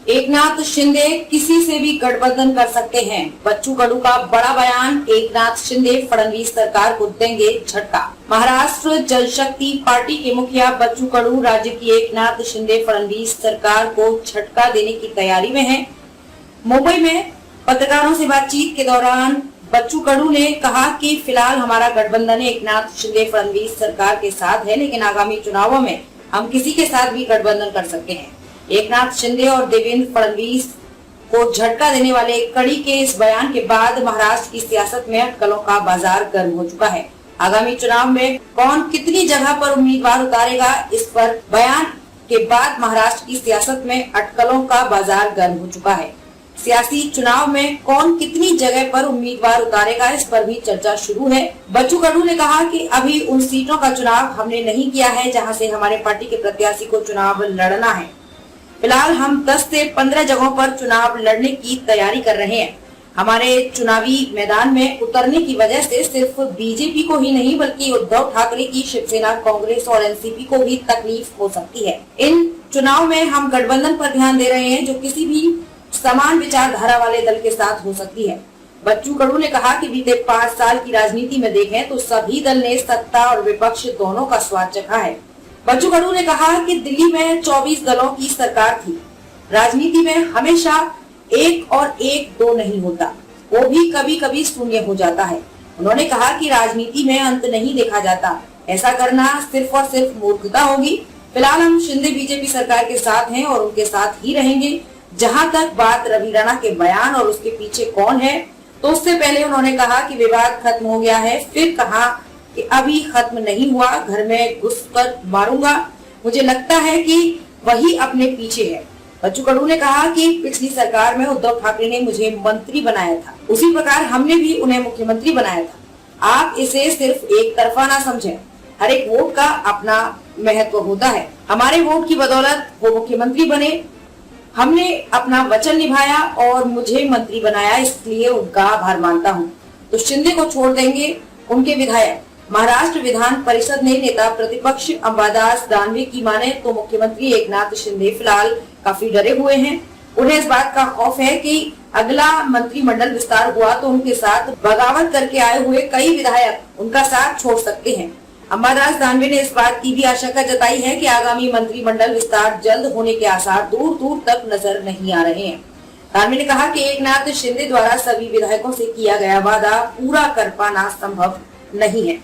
एकनाथ शिंदे किसी से भी गठबंधन कर सकते हैं। बच्चू कडू का बड़ा बयान। एकनाथ शिंदे फडणवीस सरकार को देंगे झटका। महाराष्ट्र जल शक्ति पार्टी के मुखिया बच्चू कडू राज्य की एकनाथ शिंदे फडणवीस सरकार को झटका देने की तैयारी में हैं। मुंबई में पत्रकारों से बातचीत के दौरान बच्चू कडू ने कहा कि फिलहाल हमारा गठबंधन एकनाथ शिंदे फडणवीस सरकार के साथ है, लेकिन आगामी चुनावों में हम किसी के साथ भी गठबंधन कर सकते हैं। एकनाथ शिंदे और देवेंद्र फडणवीस को झटका देने वाले कड़ी के इस बयान के बाद महाराष्ट्र की सियासत में अटकलों का बाजार गर्म हो चुका है। आगामी चुनाव में कौन कितनी जगह पर उम्मीदवार उतारेगा, इस पर बयान के बाद महाराष्ट्र की सियासत में अटकलों का बाजार गर्म हो चुका है। सियासी चुनाव में कौन कितनी जगह पर उम्मीदवार उतारेगा, इस पर भी चर्चा शुरू है। बच्चू कडू ने कहा कि अभी उन सीटों का चुनाव हमने नहीं किया है जहां से हमारे पार्टी के प्रत्याशी को चुनाव लड़ना है। फिलहाल हम 10 से 15 जगहों पर चुनाव लड़ने की तैयारी कर रहे हैं। हमारे चुनावी मैदान में उतरने की वजह से सिर्फ बीजेपी को ही नहीं बल्कि उद्धव ठाकरे की शिवसेना, कांग्रेस और एनसीपी को भी तकलीफ हो सकती है। इन चुनाव में हम गठबंधन पर ध्यान दे रहे हैं जो किसी भी समान विचारधारा वाले दल के साथ हो सकती है। बच्चू कडू ने कहा कि बीते 5 साल की राजनीति में देखें तो सभी दल ने सत्ता और विपक्ष दोनों का स्वाद चखा है। बच्चू कडू ने कहा कि दिल्ली में 24 दलों की सरकार थी। राजनीति में हमेशा 1 और 1 2 नहीं होता, वो भी कभी कभी शून्य हो जाता है। उन्होंने कहा कि राजनीति में अंत नहीं देखा जाता, ऐसा करना सिर्फ और सिर्फ मूर्खता होगी। फिलहाल हम शिंदे बीजेपी सरकार के साथ हैं और उनके साथ ही रहेंगे। जहां तक बात रवि राणा के बयान और उसके पीछे कौन है, तो उससे पहले उन्होंने कहा कि विवाद खत्म हो गया है, फिर कहा कि अभी खत्म नहीं हुआ, घर में घुसकर मारूंगा। मुझे लगता है कि वही अपने पीछे है। बच्चू कडू ने कहा कि पिछली सरकार में उद्धव ठाकरे ने मुझे मंत्री बनाया था, उसी प्रकार हमने भी उन्हें मुख्यमंत्री बनाया था। आप इसे सिर्फ एक तरफा ना समझें, हर एक वोट का अपना महत्व होता है। हमारे वोट की बदौलत वो मुख्यमंत्री बने, हमने अपना वचन निभाया और मुझे मंत्री बनाया, इसलिए उनका आभार मानता हूँ। तो शिंदे को छोड़ देंगे उनके विधायक। महाराष्ट्र विधान परिषद ने नेता प्रतिपक्ष अंबादास दानवे की माने तो मुख्यमंत्री एकनाथ शिंदे फिलहाल काफी डरे हुए हैं। उन्हें इस बात का खौफ है कि अगला मंत्रिमंडल विस्तार हुआ तो उनके साथ बगावत करके आए हुए कई विधायक उनका साथ छोड़ सकते हैं। अंबादास दानवे ने इस बात की भी आशंका जताई है कि आगामी मंत्रिमंडल विस्तार जल्द होने के आसार दूर दूर तक नजर नहीं आ रहे हैं। दानवे ने कहा कि एकनाथ शिंदे द्वारा सभी विधायकों से किया गया वादा पूरा कर पाना संभव नहीं है।